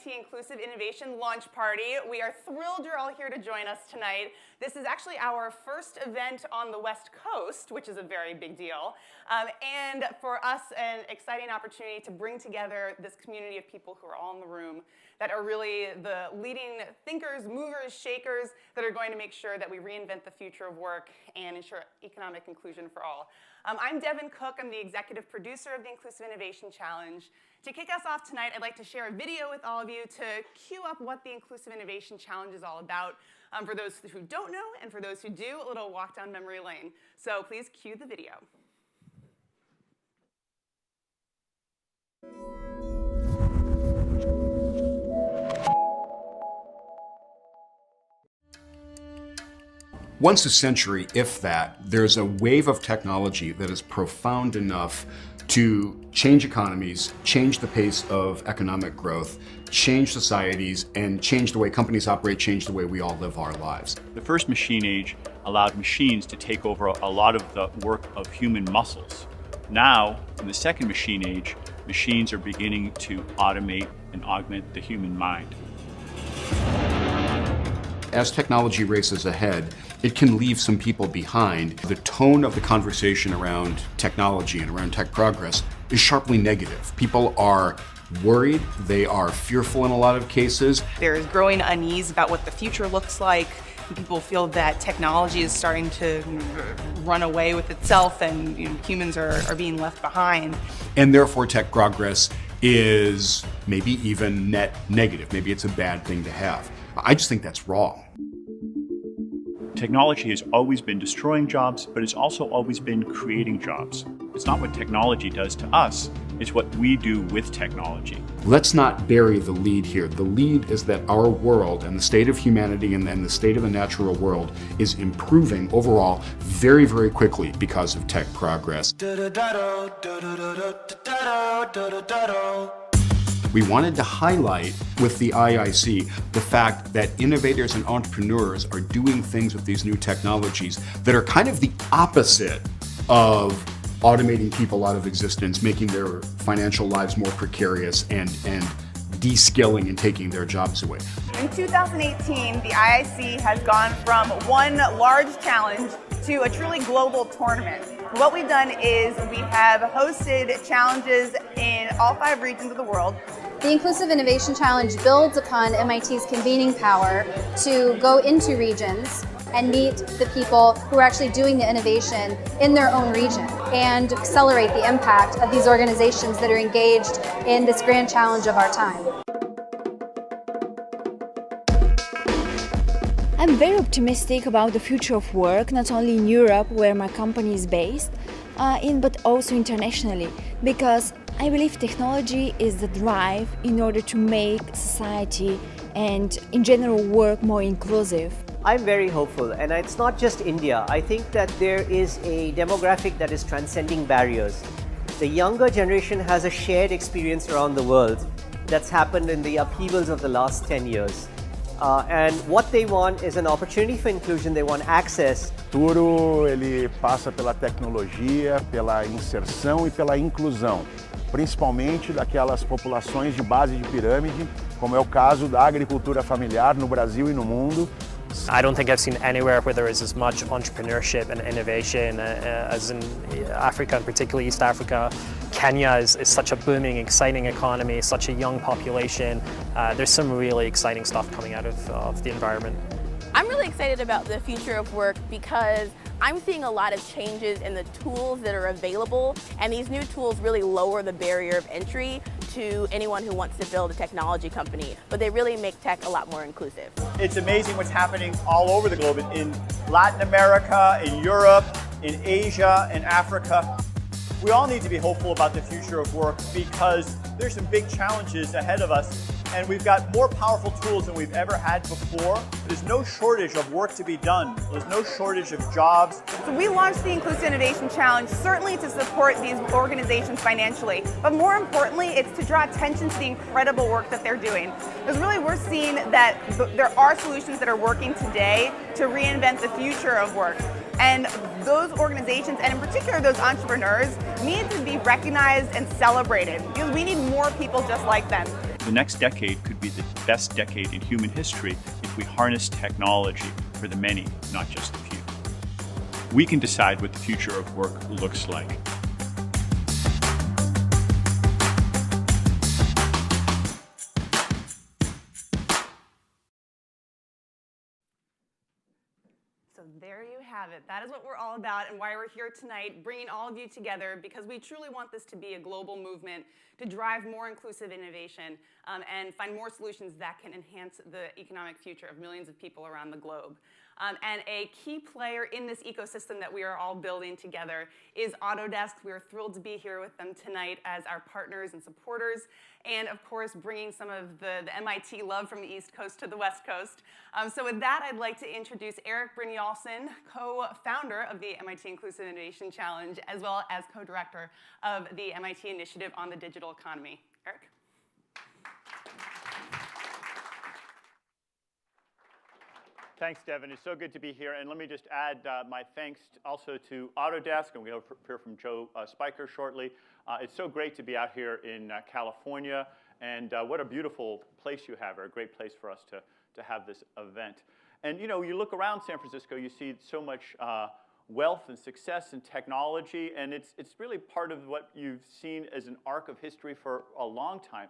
MIT Inclusive Innovation Launch Party. We are thrilled you're all here to join us tonight. This is actually our first event on the West Coast, which is a very big deal. And for us, an exciting opportunity to bring together this community of people who are all in the room that are really the leading thinkers, movers, shakers that are going to make sure that we reinvent the future of work and ensure economic inclusion for all. I'm Devin Cook. I'm the executive producer of the Inclusive Innovation Challenge. To kick us off tonight, I'd like to share a video with all of you to cue up what the Inclusive Innovation Challenge is all about. For those who don't know, and for those who do, a little walk down memory lane. So please cue the video. Once a century, if that, there's a wave of technology that is profound enough to change economies, change the pace of economic growth, change societies, and change the way companies operate, change the way we all live our lives. The first machine age allowed machines to take over a lot of the work of human muscles. Now, in the second machine age, machines are beginning to automate and augment the human mind. As technology races ahead, it can leave some people behind. The tone of the conversation around technology and around tech progress is sharply negative. People are worried, they are fearful in a lot of cases. There is growing unease about what the future looks like. People feel that technology is starting to run away with itself and humans are being left behind. And therefore tech progress is maybe even net negative. Maybe it's a bad thing to have. I just think that's wrong. Technology has always been destroying jobs, but it's also always been creating jobs. It's not what technology does to us, it's what we do with technology. Let's not bury the lead here. The lead is that our world and the state of humanity and the state of the natural world is improving overall very, very quickly because of tech progress. We wanted to highlight with the IIC the fact that innovators and entrepreneurs are doing things with these new technologies that are kind of the opposite of automating people out of existence, making their financial lives more precarious and de-skilling and taking their jobs away. In 2018, the IIC has gone from one large challenge to a truly global tournament. What we've done is we have hosted challenges in all 5 regions of the world. The Inclusive Innovation Challenge builds upon MIT's convening power to go into regions and meet the people who are actually doing the innovation in their own region and accelerate the impact of these organizations that are engaged in this grand challenge of our time. I'm very optimistic about the future of work, not only in Europe, where my company is based, but also internationally, because I believe technology is the drive in order to make society and, in general, work more inclusive. I'm very hopeful, and it's not just India. I think that there is a demographic that is transcending barriers. The younger generation has a shared experience around the world that's happened in the upheavals of the last 10 years. And what they want is an opportunity for inclusion, they want access. O futuro ele passa pela tecnologia, pela inserção e pela inclusão, principalmente daquelas populações de base de pirâmide, como é o caso da agricultura familiar no Brasil e no mundo. I don't think I've seen anywhere where there is as much entrepreneurship and innovation as in Africa, and particularly East Africa. Kenya is such a booming, exciting economy, such a young population. There's some really exciting stuff coming out of the environment. I'm really excited about the future of work because I'm seeing a lot of changes in the tools that are available, and these new tools really lower the barrier of entry to anyone who wants to build a technology company, but they really make tech a lot more inclusive. It's amazing what's happening all over the globe, in Latin America, in Europe, in Asia, in Africa. We all need to be hopeful about the future of work because there's some big challenges ahead of us, and we've got more powerful tools than we've ever had before. There's no shortage of work to be done. There's no shortage of jobs. So we launched the Inclusive Innovation Challenge certainly to support these organizations financially, but more importantly, it's to draw attention to the incredible work that they're doing. Because really we're seeing that there are solutions that are working today to reinvent the future of work. And those organizations, and in particular those entrepreneurs, need to be recognized and celebrated because we need more people just like them. The next decade could be the best decade in human history if we harness technology for the many, not just the few. We can decide what the future of work looks like. So there you have it. That is what we're all about and why we're here tonight, bringing all of you together because we truly want this to be a global movement to drive more inclusive innovation and find more solutions that can enhance the economic future of millions of people around the globe. And a key player in this ecosystem that we are all building together is Autodesk. We are thrilled to be here with them tonight as our partners and supporters, and of course, bringing some of the MIT love from the East Coast to the West Coast. So with that, I'd like to introduce Erik Brynjolfsson, co-founder of the MIT Inclusive Innovation Challenge, as well as co-director of the MIT Initiative on the Digital Economy. Erik? Thanks, Devin. It's so good to be here. And let me just add my thanks also to Autodesk, and we'll hear from Joe Speicher shortly. It's so great to be out here in California, and what a beautiful place you have, or a great place for us to have this event. And you know, you look around San Francisco, you see so much wealth and success and technology, and it's really part of what you've seen as an arc of history for a long time.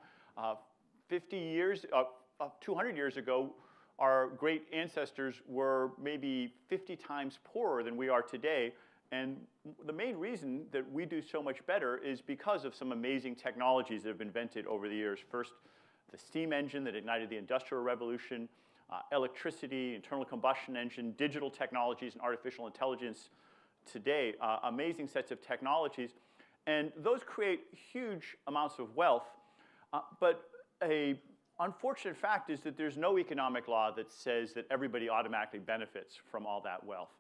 50 years, 200 years ago, our great ancestors were maybe 50 times poorer than we are today. And the main reason that we do so much better is because of some amazing technologies that have been invented over the years. First, the steam engine that ignited the Industrial Revolution, electricity, internal combustion engine, digital technologies, and artificial intelligence today. Amazing sets of technologies. And those create huge amounts of wealth. But a unfortunate fact is that there's no economic law that says that everybody automatically benefits from all that wealth.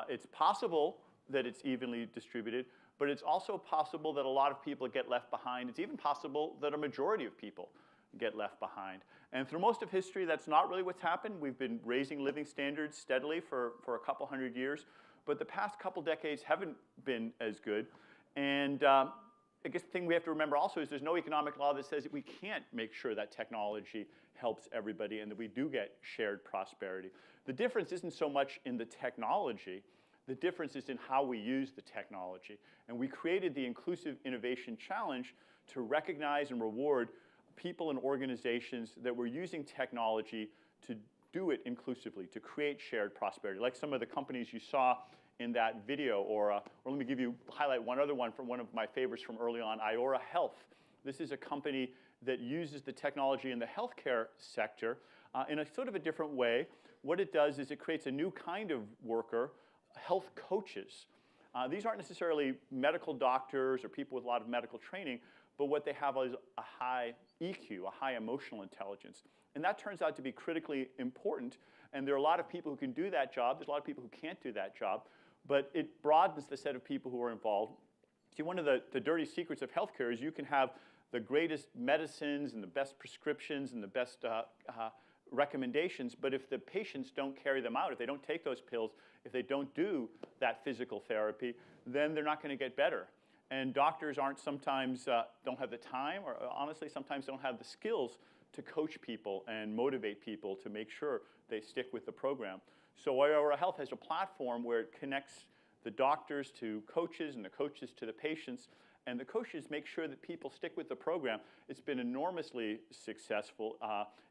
It's possible that it's evenly distributed, but it's also possible that a lot of people get left behind. It's even possible that a majority of people get left behind. And through most of history, that's not really what's happened. We've been raising living standards steadily for a couple hundred years, but the past couple decades haven't been as good. And I guess the thing we have to remember also is there's no economic law that says that we can't make sure that technology helps everybody and that we do get shared prosperity. The difference isn't so much in the technology. The difference is in how we use the technology. And we created the Inclusive Innovation Challenge to recognize and reward people and organizations that were using technology to do it inclusively, to create shared prosperity, like some of the companies you saw in that video, or let me highlight one other one from one of my favorites from early on, Iora Health. This is a company that uses the technology in the healthcare sector in a sort of a different way. What it does is it creates a new kind of worker, health coaches. These aren't necessarily medical doctors or people with a lot of medical training, but what they have is a high EQ, a high emotional intelligence. And that turns out to be critically important. And there are a lot of people who can do that job. There's a lot of people who can't do that job. But it broadens the set of people who are involved. See, one of the dirty secrets of healthcare is you can have the greatest medicines and the best prescriptions and the best recommendations, but if the patients don't carry them out, if they don't take those pills, if they don't do that physical therapy, then they're not going to get better. And doctors sometimes don't have the time, or honestly sometimes don't have the skills to coach people and motivate people to make sure they stick with the program. So Iora Health has a platform where it connects the doctors to coaches and the coaches to the patients, and the coaches make sure that people stick with the program. It's been enormously successful.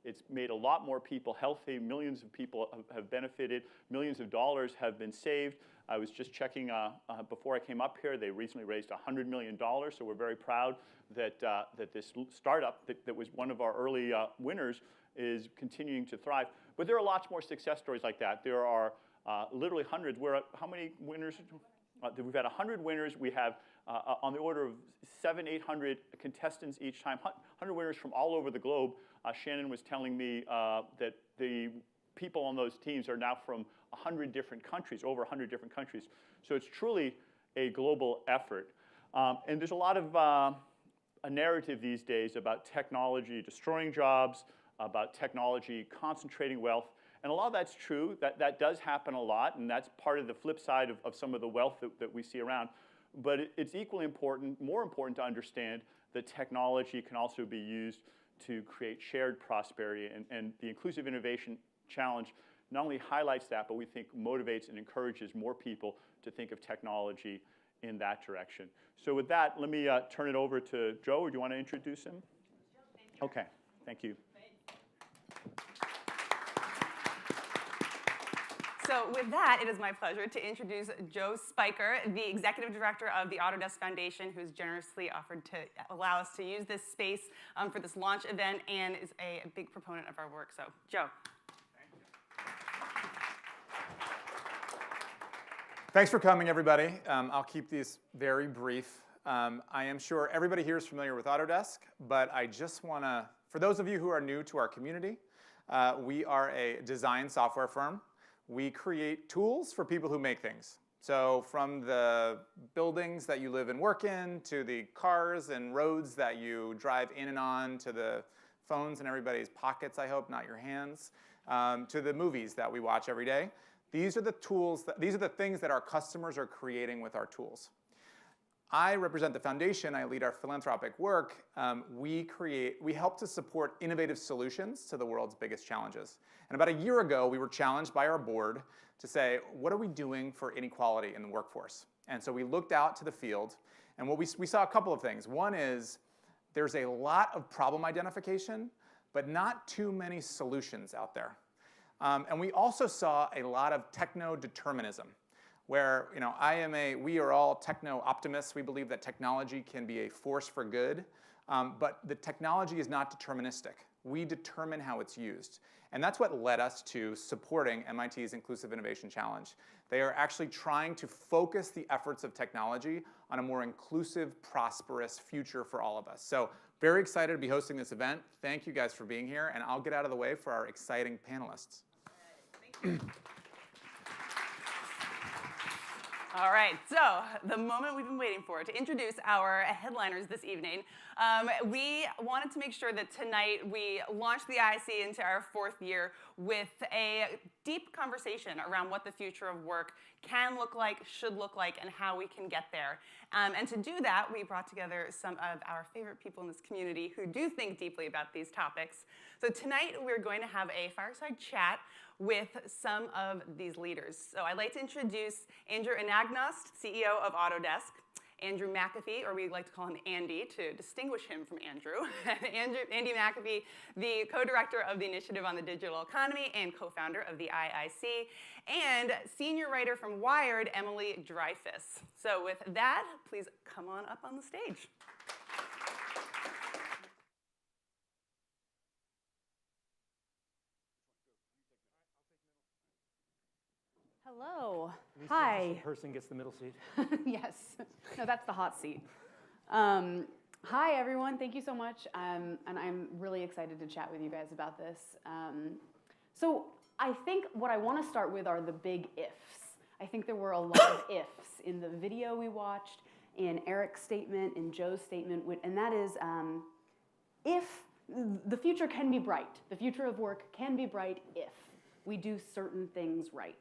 It's made a lot more people healthy. Millions of people have benefited. Millions of dollars have been saved. I was just checking before I came up here, they recently raised $100 million, so we're very proud that, that this startup that was one of our early winners is continuing to thrive. But there are lots more success stories like that. There are literally hundreds. How many winners? We've had 100 winners. We have on the order of 700, 800 contestants each time, 100 winners from all over the globe. Shannon was telling me that the people on those teams are now from 100 different countries, over 100 different countries. So it's truly a global effort. And there's a lot of a narrative these days about technology destroying jobs, about technology concentrating wealth. And a lot of that's true. That does happen a lot, and that's part of the flip side of some of the wealth that we see around. But it's equally important, more important to understand that technology can also be used to create shared prosperity. And the Inclusive Innovation Challenge not only highlights that, but we think motivates and encourages more people to think of technology in that direction. So with that, let me turn it over to Joe. Or do you want to introduce him? Okay, thank you. So with that, it is my pleasure to introduce Joe Speicher, the Executive Director of the Autodesk Foundation, who's generously offered to allow us to use this space for this launch event and is a big proponent of our work. So, Joe. Thanks for coming, everybody. I'll keep these very brief. I am sure everybody here is familiar with Autodesk, but I just want to, for those of you who are new to our community, we are a design software firm. We create tools for people who make things. So from the buildings that you live and work in, to the cars and roads that you drive in and on, to the phones in everybody's pockets, I hope, not your hands, to the movies that we watch every day. These are the tools, these are the things that our customers are creating with our tools. I represent the foundation. I lead our philanthropic work. We help to support innovative solutions to the world's biggest challenges. And about a year ago, we were challenged by our board to say, what are we doing for inequality in the workforce? And so we looked out to the field, and what we saw a couple of things. One is there's a lot of problem identification, but not too many solutions out there. And we also saw a lot of techno-determinism, where we are all techno-optimists. We believe that technology can be a force for good, but the technology is not deterministic. We determine how it's used. And that's what led us to supporting MIT's Inclusive Innovation Challenge. They are actually trying to focus the efforts of technology on a more inclusive, prosperous future for all of us. So very excited to be hosting this event. Thank you guys for being here, and I'll get out of the way for our exciting panelists. Thank you. All right, so the moment we've been waiting for to introduce our headliners this evening. We wanted to make sure that tonight we launched the IIC into our 4th year with a deep conversation around what the future of work can look like, should look like, and how we can get there. And to do that, we brought together some of our favorite people in this community who do think deeply about these topics. So tonight we're going to have a fireside chat with some of these leaders. So I'd like to introduce Anagnost, CEO of Autodesk, Andrew McAfee, or we like to call him Andy to distinguish him from Andrew. Andy McAfee, the co-director of the Initiative on the Digital Economy and co-founder of the IIC, and senior writer from Wired, Emily Dreyfuss. So with that, please come on up on the stage. Hello. Hi. The person gets the middle seat. Yes. No, that's the hot seat. Hi, everyone. Thank you so much. And I'm really excited to chat with you guys about this. So I think what I want to start with are the big ifs. I think there were a lot of ifs in the video we watched, in Erik's statement, in Joe's statement, and that is if the future can be bright. The future of work can be bright if we do certain things right,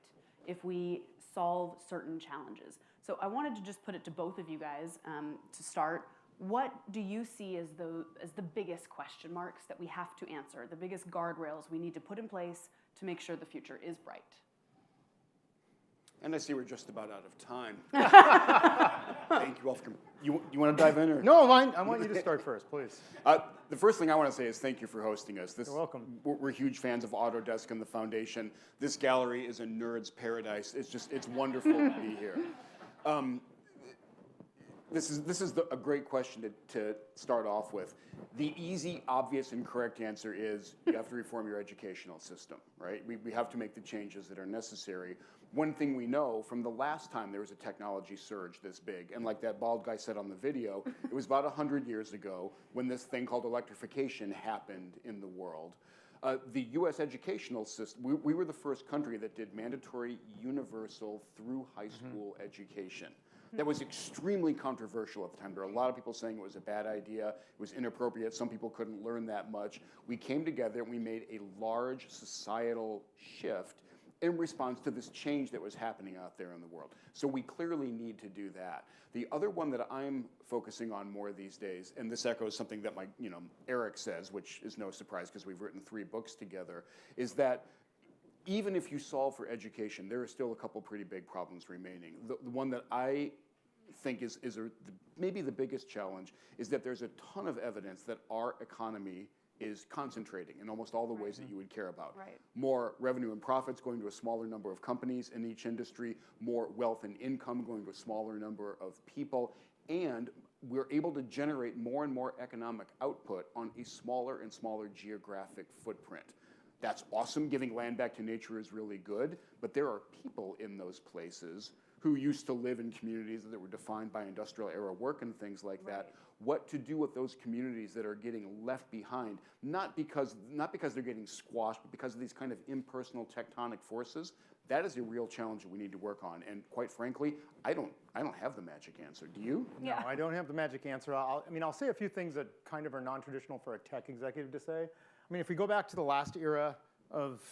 if we solve certain challenges. So I wanted to just put it to both of you guys to start. What do you see as the biggest question marks that we have to answer, the biggest guardrails we need to put in place to make sure the future is bright? And I see we're just about out of time. Thank you all for coming. You want to dive in? Or? No, I want you to start first, please. The first thing I want to say is thank you for hosting us. You're welcome. We're huge fans of Autodesk and the Foundation. This gallery is a nerd's paradise. It's wonderful to be here. This is a great question to start off with. The easy, obvious, and correct answer is you have to reform your educational system, right? We have to make the changes that are necessary. One thing we know from the last time there was a technology surge this big, and like that bald guy said on the video, it was about 100 years ago when this thing called electrification happened in the world. The U.S. educational system, we were the first country that did mandatory universal through high school education. that was extremely controversial at the time. There were a lot of people saying it was a bad idea, it was inappropriate, some people couldn't learn that much. We came together and we made a large societal shift in response to this change that was happening out there in the world. So we clearly need to do that. The other one that I'm focusing on more these days, and this echoes something that Erik says, which is no surprise because we've written 3 books together, is that even if you solve for education, there are still a couple pretty big problems remaining. The one that I think is maybe the biggest challenge is that there's a ton of evidence that our economy is concentrating in almost all the ways that you would care about. Right. More revenue and profits going to a smaller number of companies in each industry, more wealth and income going to a smaller number of people, and we're able to generate more and more economic output on a smaller and smaller geographic footprint. That's awesome. Giving land back to nature is really good, but there are people in those places who used to live in communities that were defined by industrial era work and things like that. What to do with those communities that are getting left behind, not because they're getting squashed, but because of these kind of impersonal tectonic forces. That is a real challenge that we need to work on. And quite frankly, I don't have the magic answer. Do you? No, I don't have the magic answer. I'll say a few things that kind of are non-traditional for a tech executive to say. I mean, if we go back to the last era of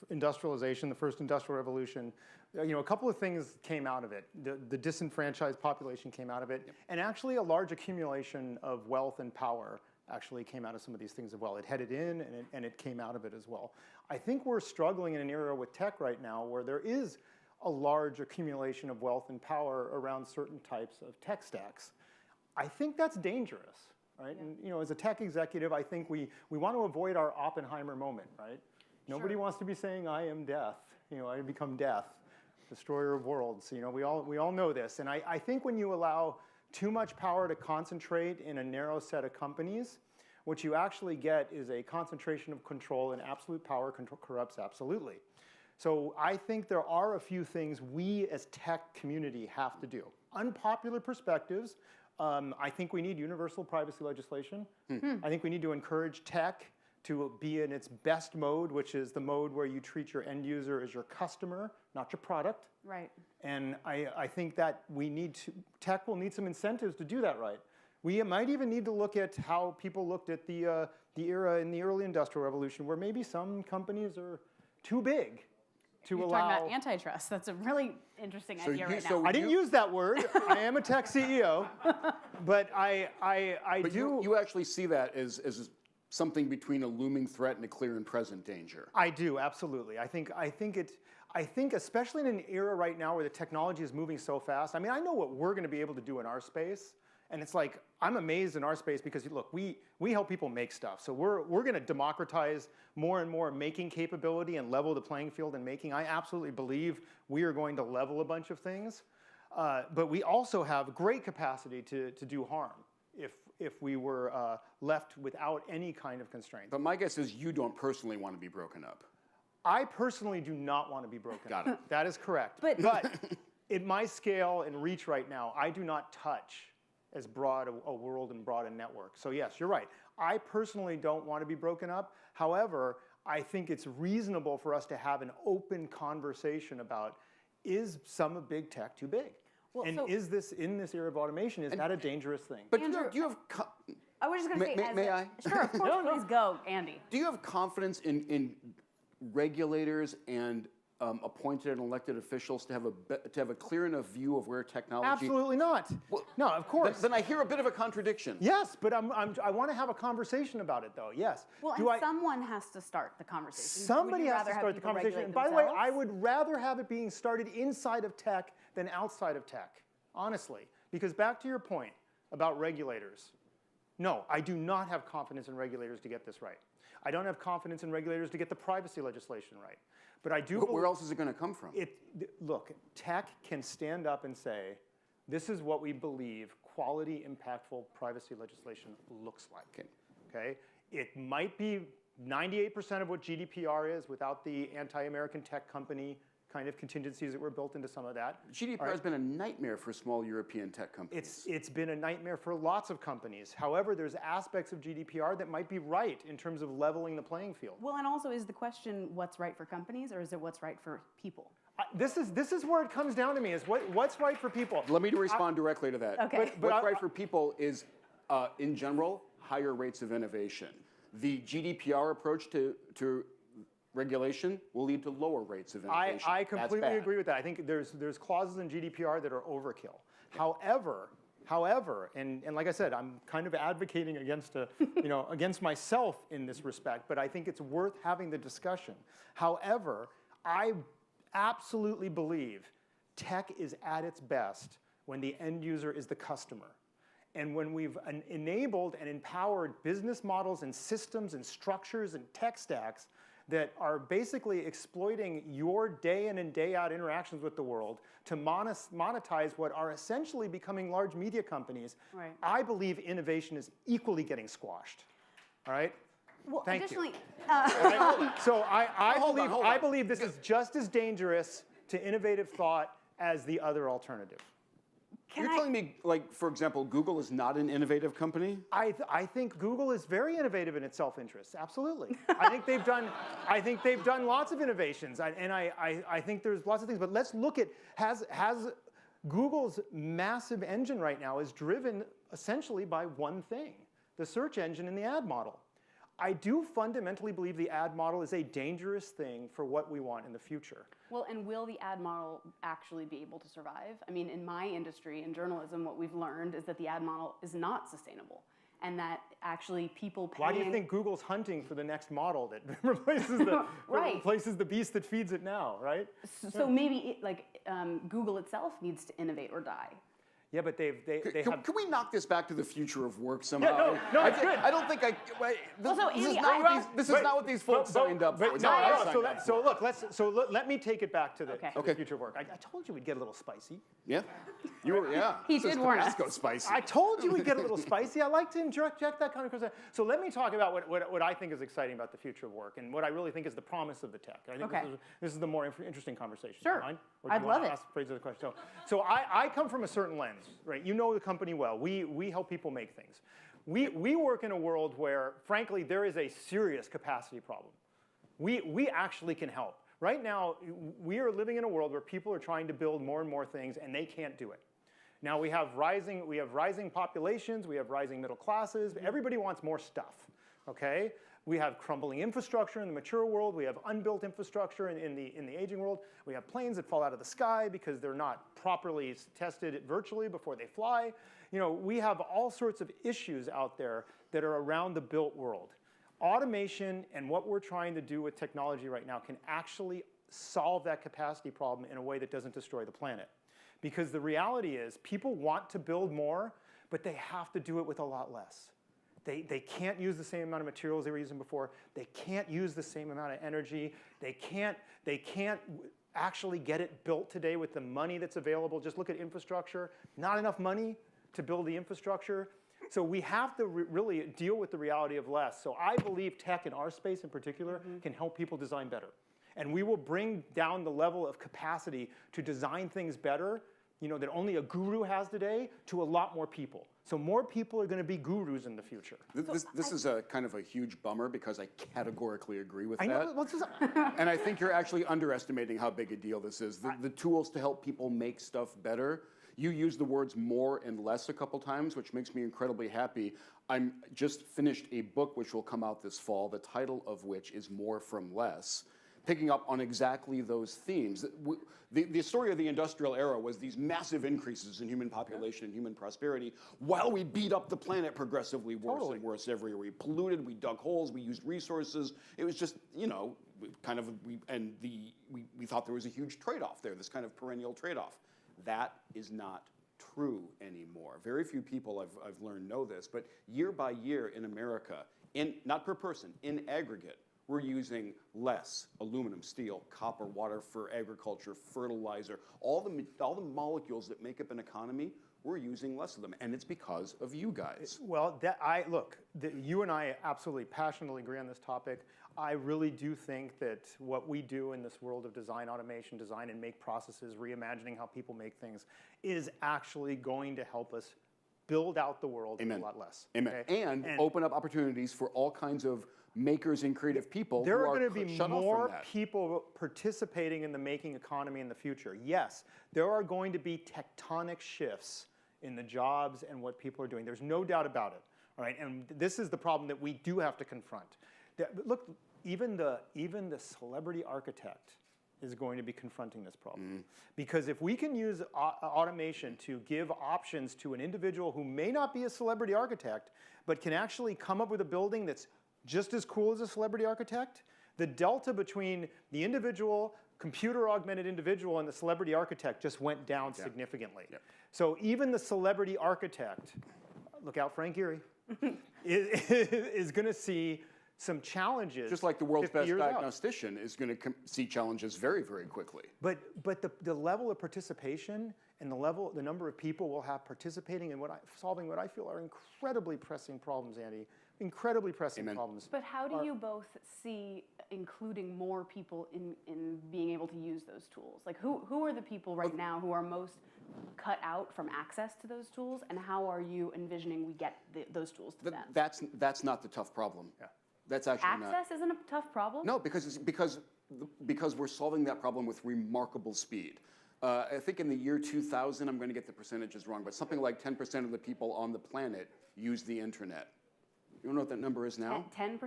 industrialization, the first industrial revolution, a couple of things came out of it. The disenfranchised population came out of it, and actually a large accumulation of wealth and power actually came out of some of these things as well. It headed in and it came out of it as well. I think we're struggling in an era with tech right now where there is a large accumulation of wealth and power around certain types of tech stacks. I think that's dangerous, right? And as a tech executive, I think we want to avoid our Oppenheimer moment, right? Nobody wants to be saying, I am death, I become death, destroyer of worlds. We all know this. And I think when you allow too much power to concentrate in a narrow set of companies, what you actually get is a concentration of control, and absolute power corrupts absolutely. So I think there are a few things we as tech community have to do. Unpopular perspectives. I think we need universal privacy legislation. I think we need to encourage tech to be in its best mode, which is the mode where you treat your end user as your customer, not your product. Right. And I think that tech will need some incentives to do that right. We might even need to look at how people looked at the era in the early industrial revolution, where maybe some companies are too big to allow. You're talking about antitrust. That's a really interesting idea right now. I didn't use that word. I am a tech CEO, but But you actually see that as something between a looming threat and a clear and present danger. I do, absolutely. I think especially in an era right now where the technology is moving so fast. I mean, I know what we're going to be able to do in our space, and it's like I'm amazed in our space because look, we help people make stuff. So we're going to democratize more and more making capability and level the playing field in making. I absolutely believe we are going to level a bunch of things, but we also have great capacity to do harm if we were left without any kind of constraint. But my guess is you don't personally want to be broken up. I personally do not want to be broken up. Got it. That is correct. But in my scale and reach right now, I do not touch as broad a world and broad a network. So yes, you're right. I personally don't want to be broken up. However, I think it's reasonable for us to have an open conversation about, is some of big tech too big? Well, and is this, in this era of automation, is that a dangerous thing? But Andrew, do you have... I was just going to say... May I? Sure, of course, please go, Andy. Do you have confidence in regulators and appointed and elected officials to have a clear enough view of where technology... Absolutely not. Well, no, of course. Then I hear a bit of a contradiction. Yes, but I want to have a conversation about it, though, yes. Well, someone has to start the conversation. Somebody has to start the conversation. And by the way, I would rather have it being started inside of tech than outside of tech, honestly. Because back to your point about regulators, no, I do not have confidence in regulators to get this right. I don't have confidence in regulators to get the privacy legislation right. But I do. But where else is it going to come from? Look, tech can stand up and say, this is what we believe quality, impactful privacy legislation looks like. Okay? It might be 98% of what GDPR is without the anti-American tech company kind of contingencies that were built into some of that. GDPR has been a nightmare for small European tech companies. It's been a nightmare for lots of companies. However, there's aspects of GDPR that might be right in terms of leveling the playing field. Well, and also, is the question what's right for companies, or is it what's right for people? This is where it comes down to me, is what's right for people. Let me respond directly to that. Okay. What's right for people is, in general, higher rates of innovation. The GDPR approach to regulation will lead to lower rates of innovation. I completely agree with that. I think there's clauses in GDPR that are overkill. However, and like I said, I'm kind of advocating against against myself in this respect, but I think it's worth having the discussion. However, I absolutely believe tech is at its best when the end user is the customer. And when we've enabled and empowered business models and systems and structures and tech stacks that are basically exploiting your day in and day out interactions with the world to monetize what are essentially becoming large media companies, right. I believe innovation is equally getting squashed. All right? Well, Thank additionally, you. So I believe this is just as dangerous to innovative thought as the other alternative. You're telling me, like, for example, Google is not an innovative company? I think Google is very innovative in its self-interest. Absolutely. I think they've done lots of innovations, and I think there's lots of things. But let's look at has Google's massive engine right now is driven essentially by one thing: the search engine and the ad model. I do fundamentally believe the ad model is a dangerous thing for what we want in the future. well, and will the ad model actually be able to survive? I mean, in my industry, in journalism, what we've learned is that the ad model is not sustainable, and that actually people paying... Why do you think Google's hunting for the next model that replaces the replaces the beast that feeds it now, right? So maybe Google itself needs to innovate or die. Yeah, but they have... Can we knock this back to the future of work somehow? Yeah, no, it's good. I don't think this is not what these folks signed up for. Let me take it back to the future of work. I told you we'd get a little spicy. Yeah, you were. Yeah, he did warn us. Go spicy. I told you we'd get a little spicy. I like to inject that kind of conversation. So let me talk about what I think is exciting about the future of work and what I really think is the promise of the tech. I think this is the more interesting conversation. Sure, I'd love it. Phrase of the question. So I come from a certain lens. Right, you know the company well. We help people make things. We work in a world where, frankly, there is a serious capacity problem. We actually can help. Right now, we are living in a world where people are trying to build more and more things, and they can't do it. Now we have rising populations, we have rising middle classes. Everybody wants more stuff. Okay. We have crumbling infrastructure in the mature world. We have unbuilt infrastructure in the aging world. We have planes that fall out of the sky because they're not properly tested virtually before they fly. You know, we have all sorts of issues out there that are around the built world. Automation and what we're trying to do with technology right now can actually solve that capacity problem in a way that doesn't destroy the planet. Because the reality is people want to build more, but they have to do it with a lot less. They can't use the same amount of materials they were using before. They can't use the same amount of energy. They can't actually get it built today with the money that's available. Just look at infrastructure. Not enough money to build the infrastructure. So we have to really deal with the reality of less. So I believe tech in our space in particular can help people design better. And we will bring down the level of capacity to design things better, you know, that only a guru has today, to a lot more people. So more people are going to be gurus in the future. This is a kind of a huge bummer because I categorically agree with that. Know, and I think you're actually underestimating how big a deal this is. The tools to help people make stuff better. You used the words more and less a couple times, which makes me incredibly happy. I'm just finished a book which will come out this fall, the title of which is More from Less, picking up on exactly those themes. The story of the industrial era was these massive increases in human population and human prosperity while we beat up the planet progressively worse and worse every year. We polluted, we dug holes, we used resources. It was just, you know, we thought there was a huge trade-off there, this kind of perennial trade-off. That is not true anymore. Very few people I've learned know this, but year by year in America, not per person, in aggregate, we're using less aluminum, steel, copper, water for agriculture, fertilizer, all the molecules that make up an economy, we're using less of them, and it's because of you guys. Well, you and I absolutely passionately agree on this topic. I really do think that what we do in this world of design automation, design and make processes, reimagining how people make things, is actually going to help us build out the world a lot less. Amen. Okay? And open up opportunities for all kinds of makers and creative people. There who are going to be shut off more from that. people participating in the making economy in the future. Yes, there are going to be tectonic shifts in the jobs and what people are doing. There's no doubt about it. All right, and this is the problem that we do have to confront. Look, even the celebrity architect is going to be confronting this problem. Because if we can use automation to give options to an individual who may not be a celebrity architect, but can actually come up with a building that's just as cool as a celebrity architect, the delta between the individual, computer-augmented individual and the celebrity architect just went down significantly. So even the celebrity architect, look out Frank Gehry, is going to see some challenges. Just like the world's best diagnostician is going to see challenges very, very quickly. But the level of participation and the number of people we'll have participating in solving what I feel are incredibly pressing problems, Andy. Incredibly pressing problems. But how do you both see including more people in being able to use those tools? Like who are the people right now who are most cut out from access to those tools, and how are you envisioning we get those tools to them? That's not the tough problem. Yeah. That's actually access isn't a tough problem? No, because we're solving that problem with remarkable speed. I think in the year 2000, I'm going to get the percentages wrong, but something like 10% of the people on the planet use the internet. You know what that number is now? 10%?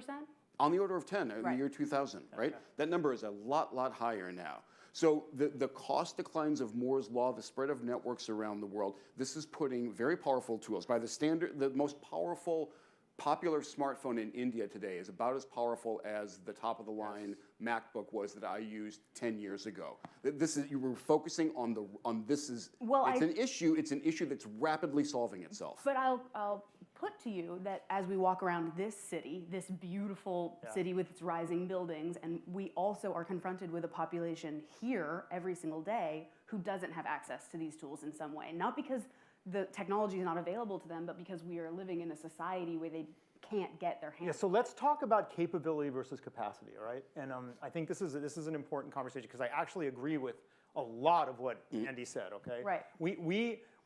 On the order of 10 in the year 2000, right? That number is a lot higher now. So the cost declines of Moore's law, the spread of networks around the world, this is putting very powerful tools. By the most powerful popular smartphone in India today is about as powerful as the top-of-the-line MacBook was that I used 10 years ago. You were focusing on this is it's an issue that's rapidly solving itself. But I'll put to you that as we walk around this city, this beautiful city with its rising buildings, and we also are confronted with a population here every single day who doesn't have access to these tools in some way, not because the technology is not available to them, but because we are living in a society where they can't get their hands. Yeah, so let's talk about capability versus capacity, all right? And I think this is an important conversation because I actually agree with a lot of what Andy said, okay? Right.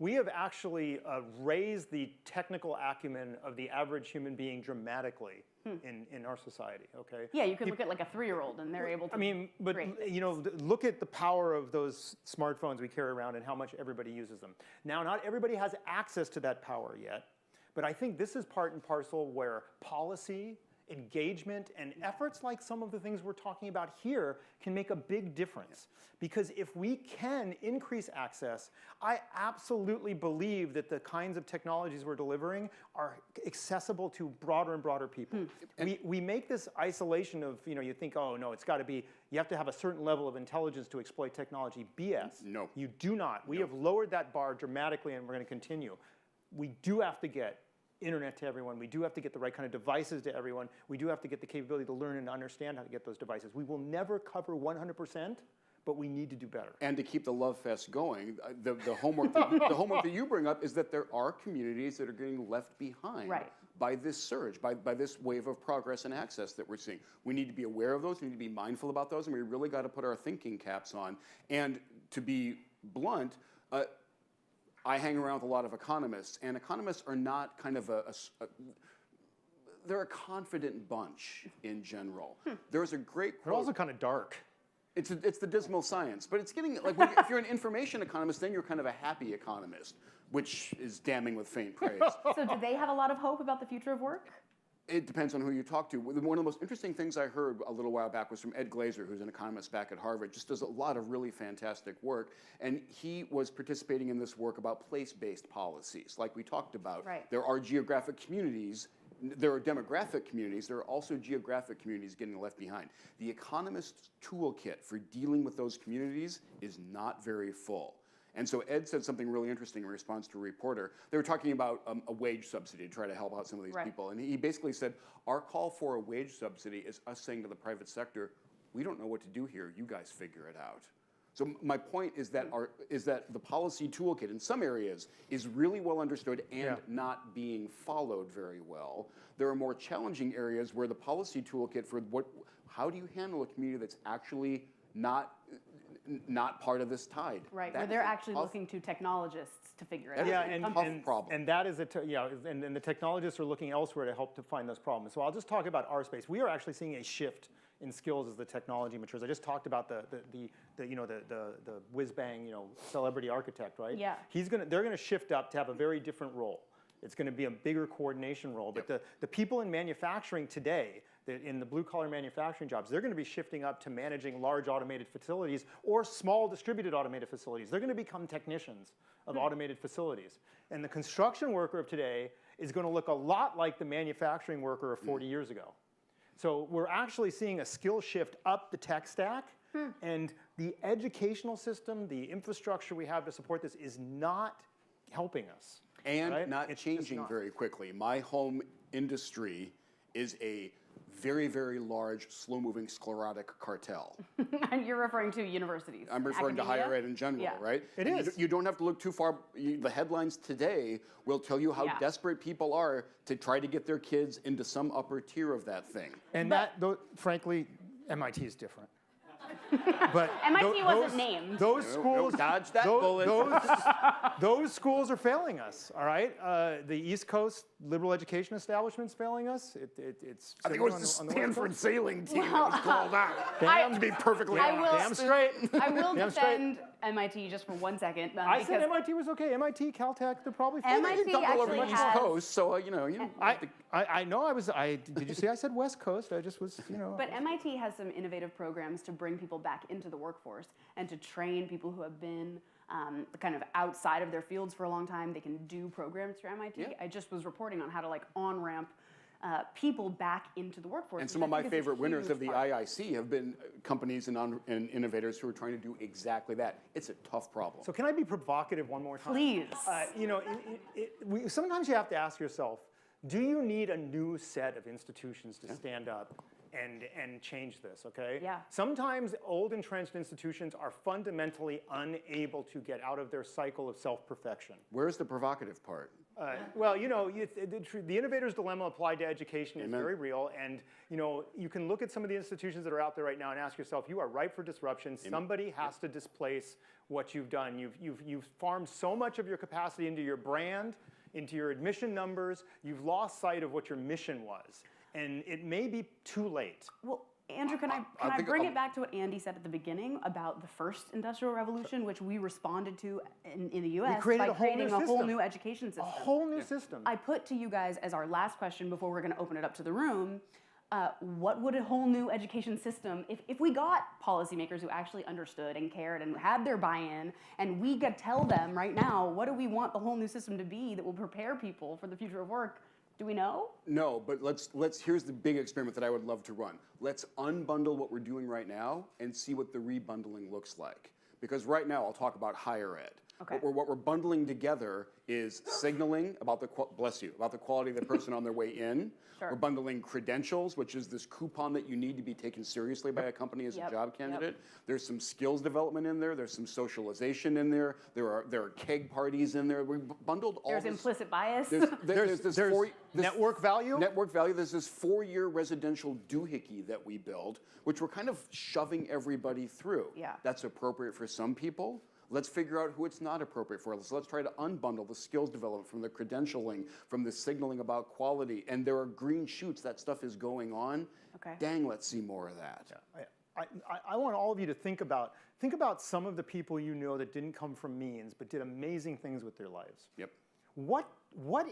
We have actually raised the technical acumen of the average human being dramatically in our society, okay? Yeah, you could look at like a 3-year-old and they're able to. I mean, but you know, look at the power of those smartphones we carry around and how much everybody uses them. Now, not everybody has access to that power yet, but I think this is part and parcel where policy, engagement, and efforts like some of the things we're talking about here can make a big difference. Because if we can increase access, I absolutely believe that the kinds of technologies we're delivering are accessible to broader and broader people. We make this isolation of, you know, you think, oh no, it's got to be, you have to have a certain level of intelligence to exploit technology. BS. No. You do not. We have lowered that bar dramatically and we're going to continue. We do have to get internet to everyone. We do have to get the right kind of devices to everyone. We do have to get the capability to learn and understand how to get those devices. We will never cover 100%, but we need to do better. And to keep the love fest going, the homework that you bring up is that there are communities that are getting left behind by this surge, by this wave of progress and access that we're seeing. We need to be aware of those. We need to be mindful about those, and we really got to put our thinking caps on. And to be blunt, I hang around with a lot of economists, and economists are not kind of they're a confident bunch in general. There's a great quote. They're also kind of dark. It's the dismal science, but it's getting, like, if you're an information economist, then you're kind of a happy economist, which is damning with faint praise. So do they have a lot of hope about the future of work? It depends on who you talk to. One of the most interesting things I heard a little while back was from Ed Glazer, who's an economist back at Harvard, just does a lot of really fantastic work. And he was participating in this work about place-based policies, like we talked about. Right. There are geographic communities, there are demographic communities, there are also geographic communities getting left behind. The economist's toolkit for dealing with those communities is not very full. And so Ed said something really interesting in response to a reporter. They were talking about a wage subsidy to try to help out some of these people. And he basically said, our call for a wage subsidy is us saying to the private sector, we don't know what to do here. You guys figure it out. So my point is that the policy toolkit in some areas is really well understood and not being followed very well. There are more challenging areas where the policy toolkit for how do you handle a community that's actually not part of this tide? Right, where they're actually looking to technologists to figure it out. Yeah, and that is and the technologists are looking elsewhere to help to find those problems. So I'll just talk about our space. We are actually seeing a shift in skills as the technology matures. I just talked about the whiz bang celebrity architect, right? Yeah. They're gonna shift up to have a very different role. It's going to be a bigger coordination role. But the people in manufacturing today, in the blue-collar manufacturing jobs, they're going to be shifting up to managing large automated facilities or small distributed automated facilities. They're going to become technicians of automated facilities. And the construction worker of today is going to look a lot like the manufacturing worker of 40 years ago. So we're actually seeing a skill shift up the tech stack. And the educational system, the infrastructure we have to support this is not helping us. And not changing very quickly. My home industry is a very, very large, slow-moving, sclerotic cartel. And you're referring to universities. I'm referring to higher ed in general, right? It is. You don't have to look too far. The headlines today will tell you how desperate people are to try to get their kids into some upper tier of that thing. And frankly, MIT is different. But MIT wasn't named. Those schools, dodge that bullet. Those schools are failing us. All right, the East Coast liberal education establishment's failing us. It's. I think it was the Stanford sailing team that was called out. To be perfectly damn straight. I will defend MIT just for 1 second. I said MIT was okay. MIT, Caltech, they're probably failing. MIT all over the actually East has. Coast, so I know I was. Did you see I said West Coast? I just was. But MIT has some innovative programs to bring people back into the workforce and to train people who have been kind of outside of their fields for a long time. They can do programs through MIT. Yeah. I just was reporting on how to on-ramp people back into the workforce. And some of my favorite winners of the IIC have been companies and innovators who are trying to do exactly that. It's a tough problem. So can I be provocative one more time? Please. Sometimes you have to ask yourself, do you need a new set of institutions to stand up and change this, okay? Yeah. Sometimes old entrenched institutions are fundamentally unable to get out of their cycle of self-perfection. Where's the provocative part? Well, the innovator's dilemma applied to education is very real, and you can look at some of the institutions that are out there right now and ask yourself, you are ripe for disruption. Somebody has to displace what you've done. You've farmed so much of your capacity into your brand, into your admission numbers. You've lost sight of what your mission was. And it may be too late. Well, Andrew, can I bring it back to what Andy said at the beginning about the first industrial revolution, which we responded to in the U.S. by creating a whole new education system. A whole new system. I put to you guys as our last question before we're going to open it up to the room, what would a whole new education system, if we got policymakers who actually understood and cared and had their buy-in, and we could tell them right now, what do we want the whole new system to be that will prepare people for the future of work? Do we know? No, but here's the big experiment that I would love to run. Let's unbundle what we're doing right now and see what the rebundling looks like. Because right now, I'll talk about higher ed. Okay. What we're bundling together is signaling about the quality of the person on their way in. Sure. We're bundling credentials, which is this coupon that you need to be taken seriously by a company as a job candidate. There's some skills development in there. There's some socialization in there. There are keg parties in there. We bundled all There's implicit bias. There's network value. Network value. There's this 4-year residential doohickey that we build, which we're kind of shoving everybody through. Yeah. That's appropriate for some people. Let's figure out who it's not appropriate for. So let's try to unbundle the skills development from the credentialing, from the signaling about quality. And there are green shoots. That stuff is going on. Okay. Dang, let's see more of that. Yeah. I want all of you to think about some of the people you know that didn't come from means but did amazing things with their lives. Yep. What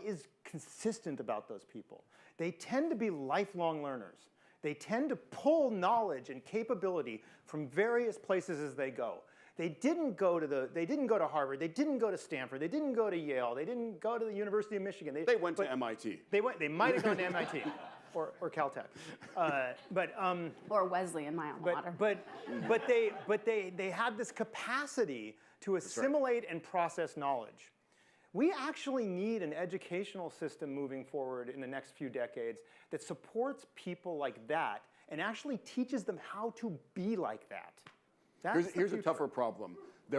is consistent about those people? They tend to be lifelong learners. They tend to pull knowledge and capability from various places as they go. They didn't go to Harvard. They didn't go to Stanford. They didn't go to Yale. They didn't go to the University of Michigan. They went to MIT. They might have gone to MIT or Caltech, or Wesleyan, my alma mater. But they had this capacity to assimilate and process knowledge. We actually need an educational system moving forward in the next few decades that supports people like that and actually teaches them how to be like that. Here's a tougher problem.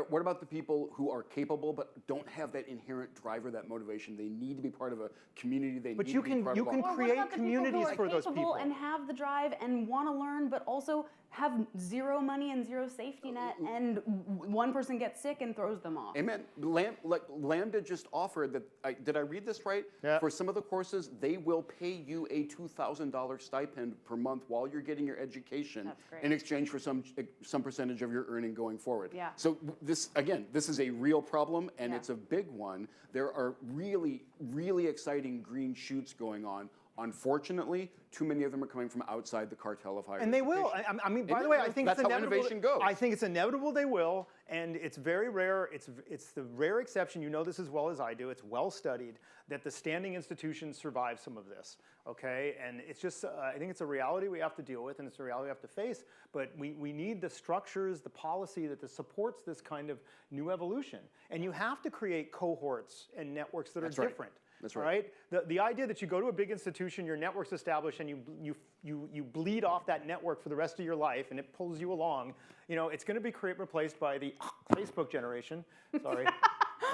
What about the people who are capable but don't have that inherent drive or that motivation? They need to be part of a community. But you can create communities for those people and have the drive and want to learn, but also have zero money and zero safety net, and one person gets sick and throws them off. Amen. Lambda just offered that. Did I read this right? Yeah. For some of the courses, they will pay you a $2,000 stipend per month while you're getting your education in exchange for some percentage of your earning going forward. Yeah. So this is a real problem, and it's a big one. There are really, really exciting green shoots going on. Unfortunately, too many of them are coming from outside the cartel of higher education. And they will. I mean, by the way, I think that's it's how inevitable. Innovation goes. I think it's inevitable they will, and it's very rare. It's the rare exception. You know this as well as I do. It's well studied that the standing institutions survive some of this. Okay, and it's just I think it's a reality we have to deal with, and it's a reality we have to face. But we need the structures, the policy that supports this kind of new evolution, and you have to create cohorts and networks that are different. That's right. The idea that you go to a big institution, your network's established, and you bleed off that network for the rest of your life, and it pulls you along. You know, it's going to be replaced by the Facebook generation, sorry,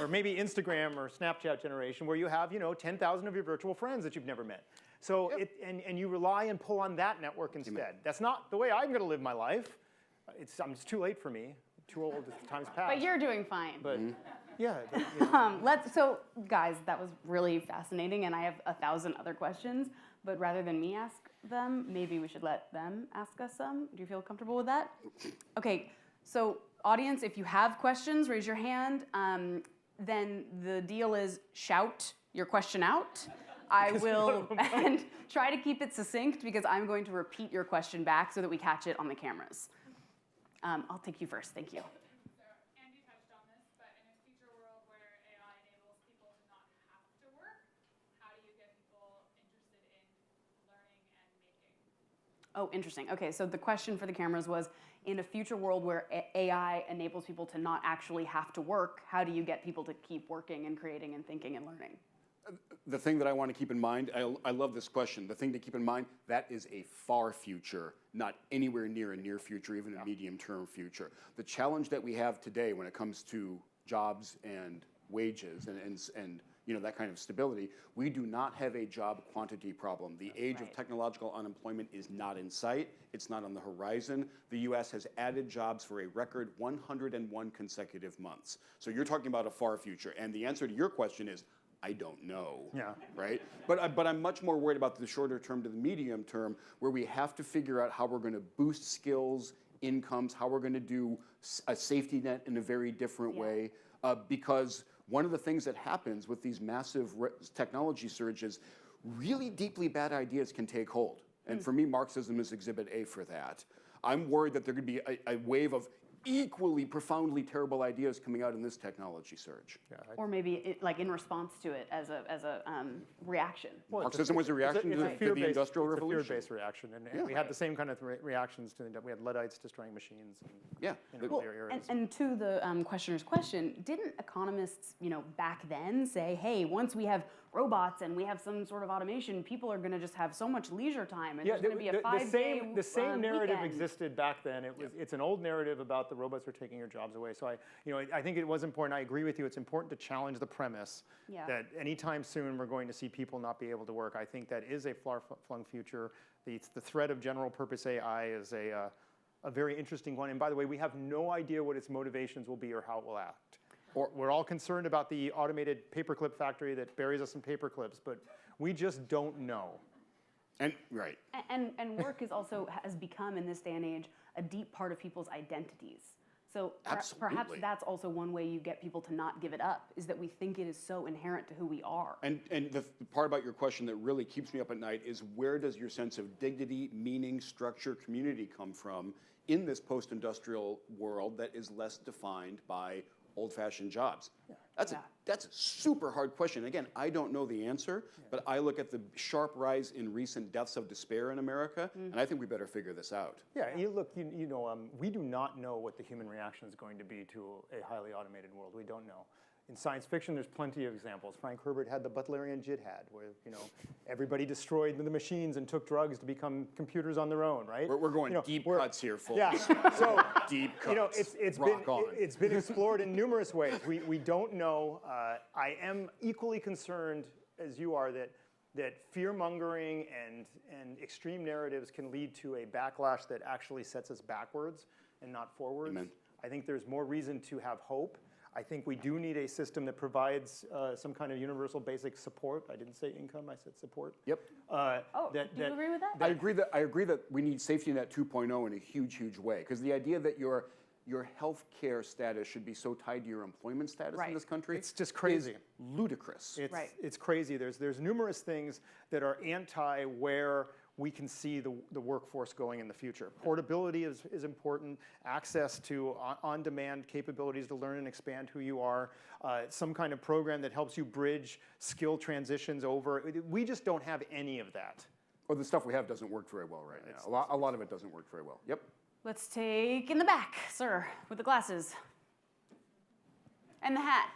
or maybe Instagram or Snapchat generation, where you have 10,000 of your virtual friends that you've never met. So and you rely and pull on that network instead. Amen. That's not the way I'm going to live my life. It's too late for me. Too old. Time's passed. But you're doing fine. But yeah. So guys, that was really fascinating, and I have 1,000 other questions. But rather than me ask them, maybe we should let them ask us some. Do you feel comfortable with that? Okay. So audience, if you have questions, raise your hand. Then the deal is shout your question out. I will and try to keep it succinct because I'm going to repeat your question back so that we catch it on the cameras. I'll take you first. Thank you. Oh, interesting. Okay, so the question for the cameras was, in a future world where AI enables people to not actually have to work, how do you get people to keep working and creating and thinking and learning? The thing that I want to keep in mind, I love this question. The thing to keep in mind, that is a far future, not anywhere near a near future, even a medium-term future. The challenge that we have today when it comes to jobs and wages and that kind of stability, we do not have a job quantity problem. The age of technological unemployment is not in sight. It's not on the horizon. The US has added jobs for a record 101 consecutive months. So you're talking about a far future. And the answer to your question is, I don't know, right? But I'm much more worried about the shorter term to the medium term, where we have to figure out how we're going to boost skills, incomes, how we're going to do a safety net in a very different way, because one of the things that happens with these massive technology surges, really deeply bad ideas can take hold. And for me, Marxism is exhibit A for that. I'm worried that there could be a wave of equally profoundly terrible ideas coming out in this technology surge. Or maybe in response to it as a reaction. Well, Marxism was a reaction to the Industrial Revolution. It's a fear-based reaction, and we had the same kind of reactions to we had Luddites destroying machines. And to the questioner's question, didn't economists, back then say, hey, once we have robots and we have some sort of automation, people are going to just have so much leisure time, and there's going to be a 5-day the same narrative weekend. existed back then. It's an old narrative about the robots are taking your jobs away. So I think it was important. I agree with you. It's important to challenge the premise that anytime soon we're going to see people not be able to work. I think that is a far-flung future. The threat of general purpose AI is a very interesting one. And by the way, we have no idea what its motivations will be or how it will act. We're all concerned about the automated paperclip factory that buries us in paper clips, but we just don't know. And work has become, in this day and age, a deep part of people's identities. So perhaps that's also one way you get people to not give it up, is that we think it is so inherent to who we are. And the part about your question that really keeps me up at night is, where does your sense of dignity, meaning, structure, community come from in this post-industrial world that is less defined by old-fashioned jobs? That's a super hard question. Again, I don't know the answer, but I look at the sharp rise in recent deaths of despair in America, and I think we better figure this out. Yeah, you look, we do not know what the human reaction is going to be to a highly automated world. We don't know. In science fiction, there's plenty of examples. Frank Herbert had the Butlerian jihad, where everybody destroyed the machines and took drugs to become computers on their own, right? We're going deep cuts here, folks. Yeah. So deep cuts. It's been explored in numerous ways. We don't know. I am equally concerned as you are that fear-mongering and extreme narratives can lead to a backlash that actually sets us backwards and not forwards. Amen. I think there's more reason to have hope. I think we do need a system that provides some kind of universal basic support. I didn't say income, I said support. Yep. Do you agree with that? I agree that we need safety net 2.0 in a huge, huge way. Because the idea that your health care status should be so tied to your employment status in this country, it's just crazy. Ludicrous. It's crazy. There's numerous things that are anti where we can see the workforce going in the future. Portability is important, access to on-demand capabilities to learn and expand who you are, some kind of program that helps you bridge skill transitions over. We just don't have any of that. Or the stuff we have doesn't work very well right now. A lot of it doesn't work very well. Yep. Let's take in the back, sir, with the glasses. And the hat.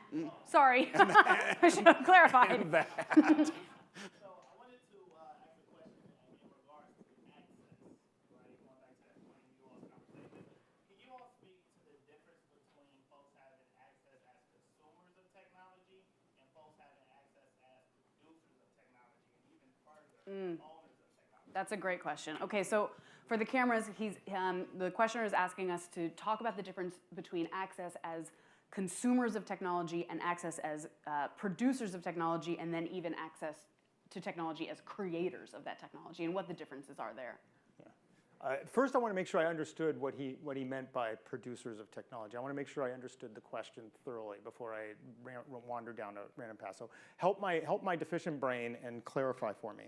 Sorry. I should have clarified. And the hat. That's a great question. Okay, so for the cameras, the questioner is asking us to talk about the difference between access as consumers of technology and access as producers of technology, and then even access to technology as creators of that technology, and what the differences are there. First, I want to make sure I understood what he meant by producers of technology. I want to make sure I understood the question thoroughly before I wander down a random path. So help my deficient brain and clarify for me.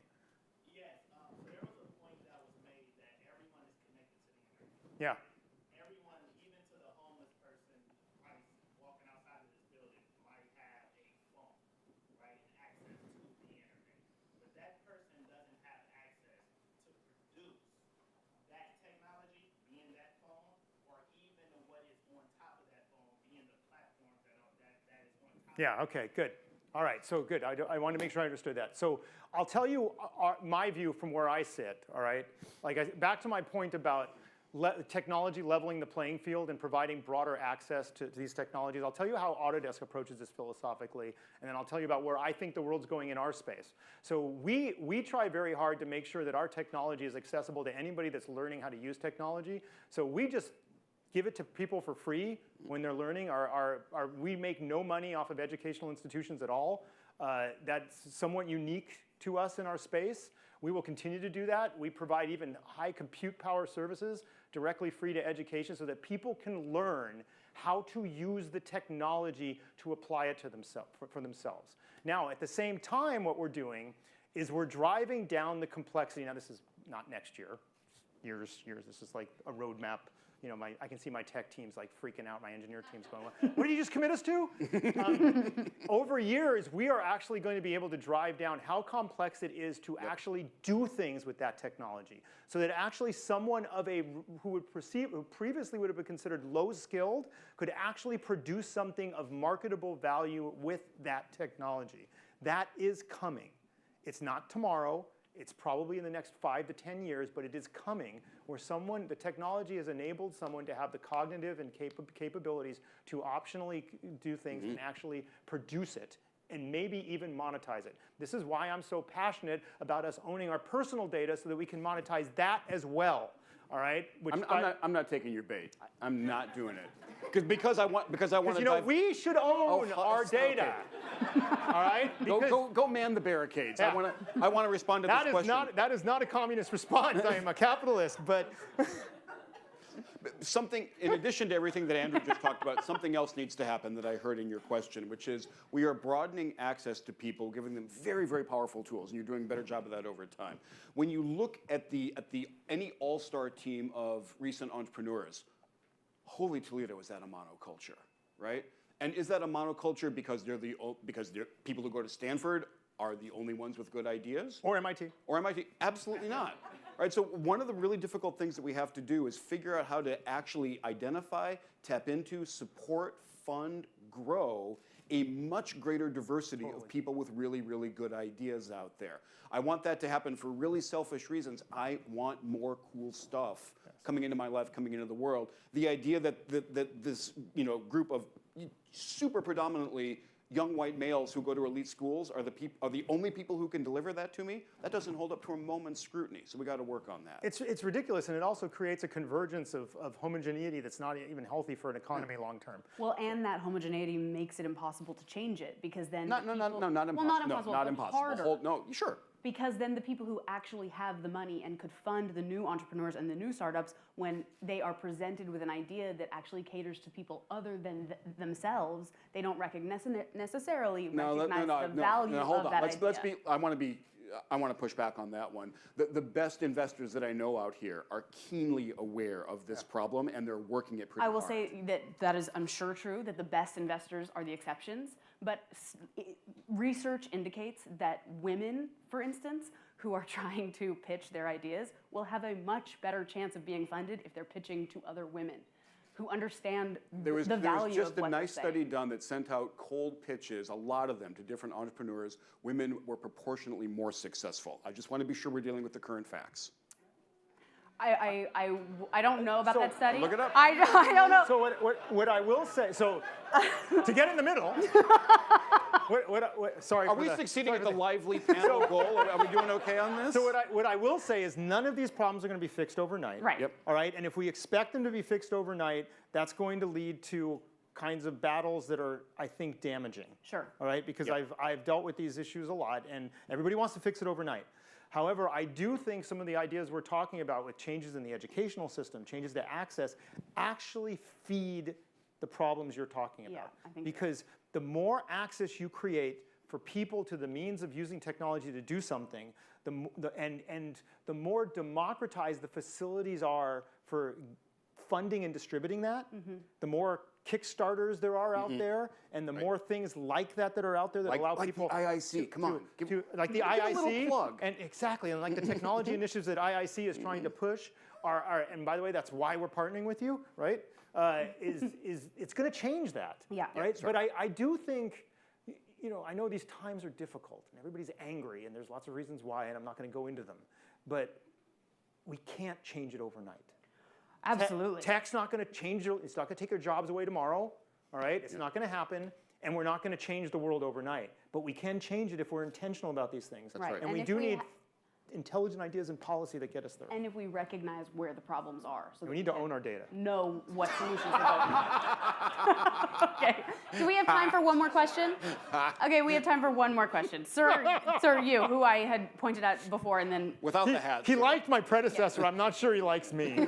Yeah. Everyone, even to the homeless person walking outside of this building, might have a phone, right, and access to the internet. But that person doesn't have access to produce that technology, being that phone, or even what is on top of that phone, being the platforms that is on top. Yeah. Okay. Good. All right. So good. I want to make sure I understood that. So I'll tell you my view from where I sit. All right. Back to my point about technology leveling the playing field and providing broader access to these technologies. I'll tell you how Autodesk approaches this philosophically, and then I'll tell you about where I think the world's going in our space. So we try very hard to make sure that our technology is accessible to anybody that's learning how to use technology. So we just give it to people for free when they're learning. We make no money off of educational institutions at all. That's somewhat unique to us in our space. We will continue to do that. We provide even high compute power services directly free to education so that people can learn how to use the technology to apply it to for themselves. Now, at the same time, what we're doing is we're driving down the complexity. Now, this is not next year, years. This is like a roadmap. You know, I can see my tech teams like freaking out. My engineer team's going, what did you just commit us to? Over years, we are actually going to be able to drive down how complex it is to actually do things with that technology. So that actually someone who previously would have been considered low-skilled could actually produce something of marketable value with that technology. That is coming. It's not tomorrow. It's probably in the next 5 to 10 years, but it is coming where the technology has enabled someone to have the cognitive and capabilities to optionally do things and actually produce it and maybe even monetize it. This is why I'm so passionate about us owning our personal data so that we can monetize that as well. All right. I'm not taking your bait. I'm not doing it because I want to. We should own our data. Okay. All right. Go man the barricades. Yeah. I want to respond to this question. That is not a communist response. I am a capitalist, but. Something, in addition to everything that Andrew just talked about, something else needs to happen that I heard in your question, which is we are broadening access to people, giving them very, very powerful tools, and you're doing a better job of that over time. When you look at any all-star team of recent entrepreneurs, holy Toledo, is that a monoculture, right? And is that a monoculture because they're people who go to Stanford are the only ones with good ideas? Or MIT. Or MIT? Absolutely not. Right, so one of the really difficult things that we have to do is figure out how to actually identify, tap into, support, fund, grow a much greater diversity of people with really, really good ideas out there. I want that to happen for really selfish reasons. I want more cool stuff coming into my life, coming into the world. The idea that this group of super predominantly young white males who go to elite schools are the only people who can deliver that to me, that doesn't hold up to a moment's scrutiny. So we got to work on that. It's ridiculous, and it also creates a convergence of homogeneity that's not even healthy for an economy long term. Well, and that homogeneity makes it impossible to change it, because then not impossible. Well, not impossible, not but impossible. harder. No, sure. Because then the people who actually have the money and could fund the new entrepreneurs and the new startups, when they are presented with an idea that actually caters to people other than themselves, they don't necessarily recognize the value hold of on. that idea. I want to push back on that one. The best investors that I know out here are keenly aware of this problem, and they're working it pretty hard. I will say that is, I'm sure, true, that the best investors are the exceptions. But research indicates that women, for instance, who are trying to pitch their ideas will have a much better chance of being funded if they're pitching to other women who understand the value of what they're saying. There was just a nice study done that sent out cold pitches, a lot of them, to different entrepreneurs. Women were proportionately more successful. I just want to be sure we're dealing with the current facts. I don't know about that study. Look it up. I don't know. So what I will say, so to get in the middle, sorry. Are we succeeding at the lively panel goal? Are we doing okay on this? So what I will say is none of these problems are going to be fixed overnight. Right. Yep. All right. And if we expect them to be fixed overnight, that's going to lead to kinds of battles that are, I think, damaging. Sure. All right. Because I've dealt with these issues a lot, and everybody wants to fix it overnight. However, I do think some of the ideas we're talking about with changes in the educational system, changes to access, actually feed the problems you're talking about. I think because the more access you create for people to the means of using technology to do something, and the more democratized the facilities are for funding and distributing that, the more Kickstarters there are out there, and the more things like that are out there that allow people. Like the IIC, come on. Like the give IIC, a little plug. and exactly, and like the technology initiatives that IIC is trying to push are, and by the way, that's why we're partnering with you, right? Is it's going to change that, right? But I do think, I know these times are difficult, and everybody's angry, and there's lots of reasons why, and I'm not going to go into them, but we can't change it overnight. Absolutely. Tech's not going to change it's not going to take your jobs away tomorrow, all right? It's not going to happen, and we're not going to change the world overnight. But we can change it if we're intentional about these things. That's right. And we do need intelligent ideas and policy that get us there. And if we recognize where the problems are. So we need to own our data. Know what solutions we're going to Okay. Do we have time for one more question? Okay, we have time for one more question. Sir, you, who I had pointed out before, and then... Without the hat. He liked my predecessor. Yeah. I'm not sure he likes me.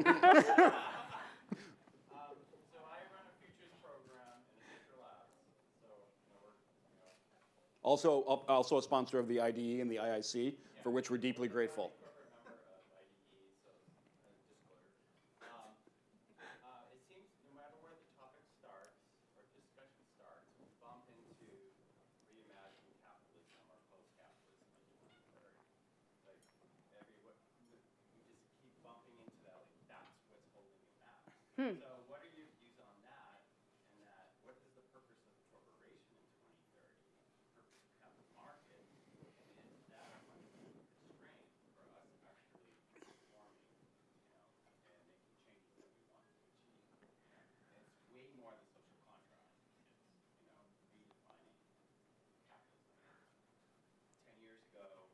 Also a sponsor of the IDE and the IIC, for which we're deeply grateful. It seems no matter where the topic starts or discussion starts, we bump into reimagining capitalism or post-capitalism in 2030. Like we just keep bumping into that. Like that's what's holding it back. So what are your views on that? And what is the purpose of the corporation in 2030? Purpose of capital market? And is that a fundamental constraint for us actually transforming, and making changes that we want to achieve? It's way more than social contract. It's, redefining capitalism. 10 years ago,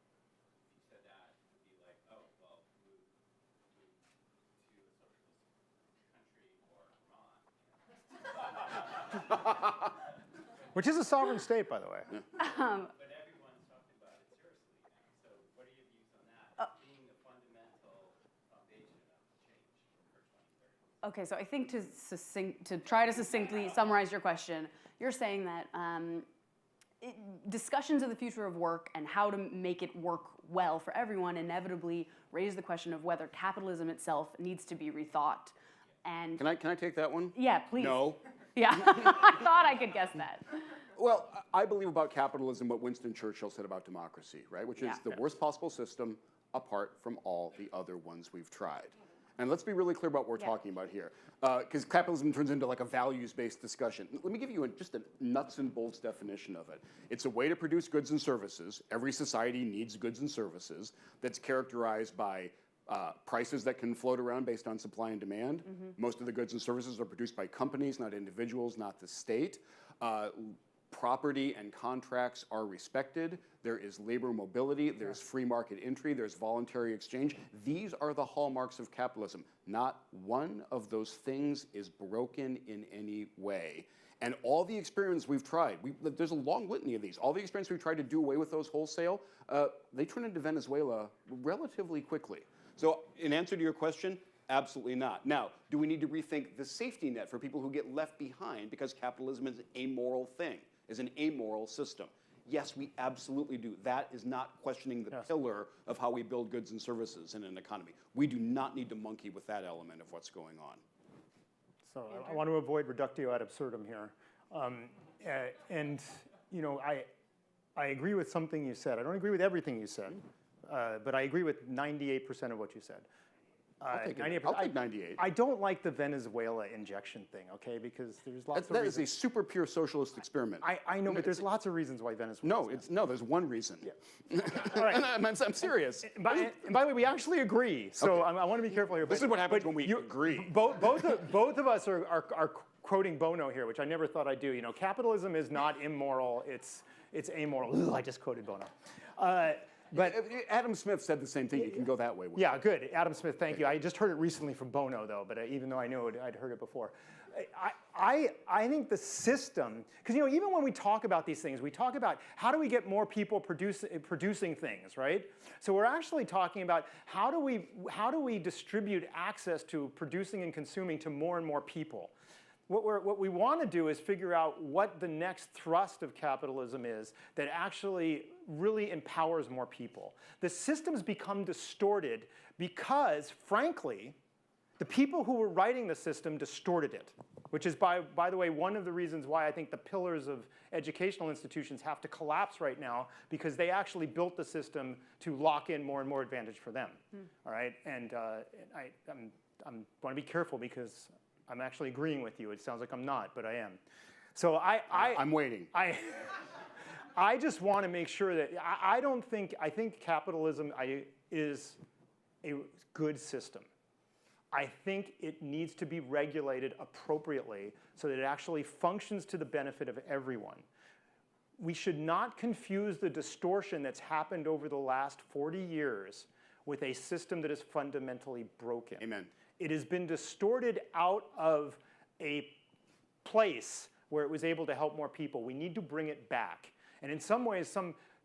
if you said that, it would be like, oh, well, move to a socialist country or Vermont. Which is a sovereign state, by the way. But everyone's talking about it seriously now. So what are your views on that? Being the fundamental foundation of change for 2030. Okay, so I think to try to succinctly summarize your question, you're saying that discussions of the future of work and how to make it work well for everyone inevitably raise the question of whether capitalism itself needs to be rethought. And Can I take that one? yeah, please. No. Yeah, I thought I could guess that. Well, I believe about capitalism what Winston Churchill said about democracy, right? Which is the worst possible system apart from all the other ones we've tried. And let's be really clear about what we're talking about here, because capitalism turns into like a values-based discussion. Let me give you just a nuts and bolts definition of it. It's a way to produce goods and services. Every society needs goods and services that's characterized by prices that can float around based on supply and demand. Most of the goods and services are produced by companies, not individuals, not the state. Property and contracts are respected. There is labor mobility. There's free market entry. There's voluntary exchange. These are the hallmarks of capitalism. Not one of those things is broken in any way. And all the experiments we've tried, there's a long litany of these. All the experiments we've tried to do away with those wholesale, they turn into Venezuela relatively quickly. So in answer to your question, absolutely not. Now, do we need to rethink the safety net for people who get left behind because capitalism is an amoral thing, is an amoral system? Yes, we absolutely do. That is not questioning the pillar of how we build goods and services in an economy. We do not need to monkey with that element of what's going on. So I want to avoid reductio ad absurdum here. And you know, I agree with something you said. I don't agree with everything you said, but I agree with 98% of what you said. I'll take 98. I don't like the Venezuela injection thing, okay? Because there's lots of That reasons. is a super pure socialist experiment. I know, but there's lots of reasons why Venezuela. No, there's one reason. Yeah. All right. I'm serious. And by the way, we actually agree. So I want to be careful here. This is what happens when we agree. Both of us are quoting Bono here, which I never thought I'd do. You know, capitalism is not immoral. It's amoral. Ugh, I just quoted Bono. But Adam Smith said the same thing. You can go that way with Yeah, good. Adam Smith, thank you. I just heard it recently from Bono, though, but even though I knew it, I'd heard it before. I think the system, because you know, even when we talk about these things, we talk about how do we get more people producing things, right? So we're actually talking about how do we distribute access to producing and consuming to more and more people. What we want to do is figure out what the next thrust of capitalism is that actually really empowers more people. The system's become distorted because, frankly, the people who were writing the system distorted it, which is, by the way, one of the reasons why I think the pillars of educational institutions have to collapse right now, because they actually built the system to lock in more and more advantage for them. All right, and I want to be careful because I'm actually agreeing with you. It sounds like I'm not, but I am. So I'm waiting. I just want to make sure that I think capitalism is a good system. I think it needs to be regulated appropriately so that it actually functions to the benefit of everyone. We should not confuse the distortion that's happened over the last 40 years with a system that is fundamentally broken. Amen. It has been distorted out of a place where it was able to help more people. We need to bring it back. And in some ways,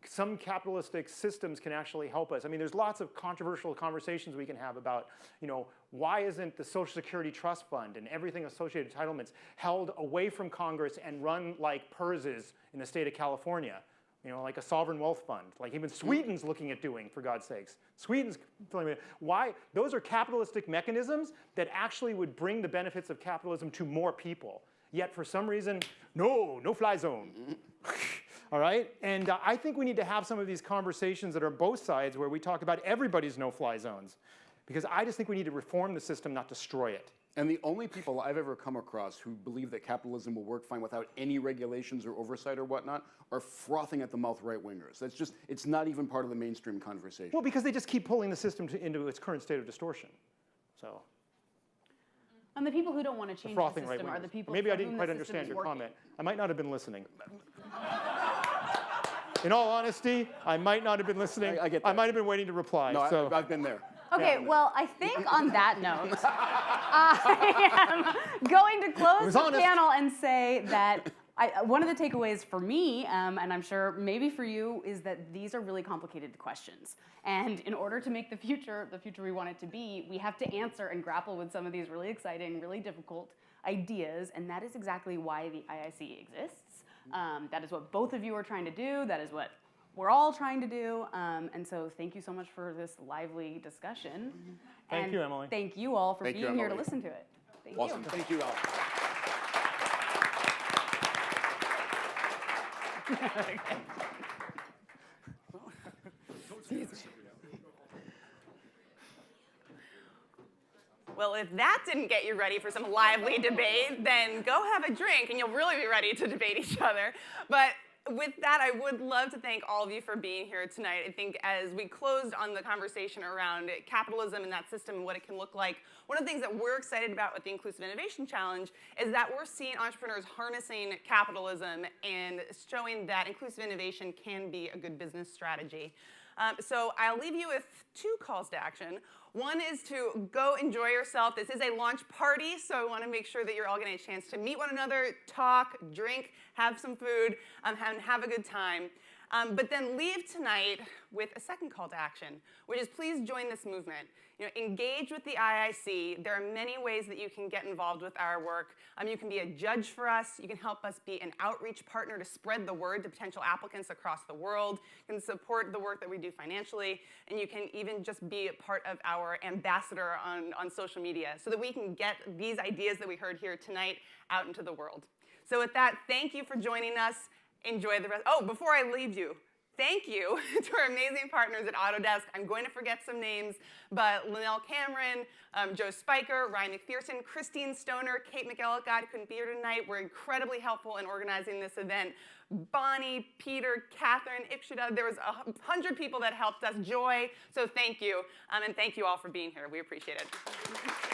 some capitalistic systems can actually help us. I mean, there's lots of controversial conversations we can have about, you know, why isn't the Social Security Trust Fund and everything associated with entitlements held away from Congress and run like PERSs in the state of California? You know, like a sovereign wealth fund, like even Sweden's looking at doing, for God's sakes. Sweden's, why? Those are capitalistic mechanisms that actually would bring the benefits of capitalism to more people. Yet for some reason, no fly zone. All right? And I think we need to have some of these conversations that are both sides where we talk about everybody's no-fly zones. Because I just think we need to reform the system, not destroy it. And the only people I've ever come across who believe that capitalism will work fine without any regulations or oversight or whatnot are frothing at the mouth right-wingers. That's just, it's not even part of the mainstream conversation. Well, because they just keep pulling the system into its current state of distortion. So. And the people who don't want to change the system are the people Maybe I for didn't whom quite the understand system your is working. comment. I might not have been listening. In all honesty, I might not have been listening. I get that. I might have been waiting to reply. No, so. I've been there. Okay, well, I think on that note, I am going to close the panel and say that one of the takeaways for me, and I'm sure maybe for you, is that these are really complicated questions. And in order to make the future we want it to be, we have to answer and grapple with some of these really exciting, really difficult ideas, and that is exactly why the IIC exists. That is what both of you are trying to do. That is what we're all trying to do, and so thank you so much for this lively discussion. Thank you, Emily. Thank you all for being here to listen to it. Thank you. Awesome. Thank you, Al. Well, if that didn't get you ready for some lively debate, then go have a drink and you'll really be ready to debate each other. But with that, I would love to thank all of you for being here tonight. I think as we closed on the conversation around capitalism and that system and what it can look like, one of the things that we're excited about with the Inclusive Innovation Challenge is that we're seeing entrepreneurs harnessing capitalism and showing that inclusive innovation can be a good business strategy. So I'll leave you with two calls to action. One is to go enjoy yourself. This is a launch party, so I want to make sure that you're all getting a chance to meet one another, talk, drink, have some food, and have a good time. But then leave tonight with a second call to action, which is please join this movement. Engage with the IIC. There are many ways that you can get involved with our work. You can be a judge for us. You can help us be an outreach partner to spread the word to potential applicants across the world. You can support the work that we do financially. And you can even just be a part of our ambassador on social media so that we can get these ideas that we heard here tonight out into the world. So with that, thank you for joining us. Enjoy the rest. Oh, before I leave you, thank you to our amazing partners at Autodesk. I'm going to forget some names, but Linnell Cameron, Joe Speicher, Ryan McPherson, Christine Stoner, Kate McElligott, who couldn't be here tonight, were incredibly helpful in organizing this event. Bonnie, Peter, Catherine, Ikshida, there was 100 people that helped us. Joy, so thank you. And thank you all for being here. We appreciate it.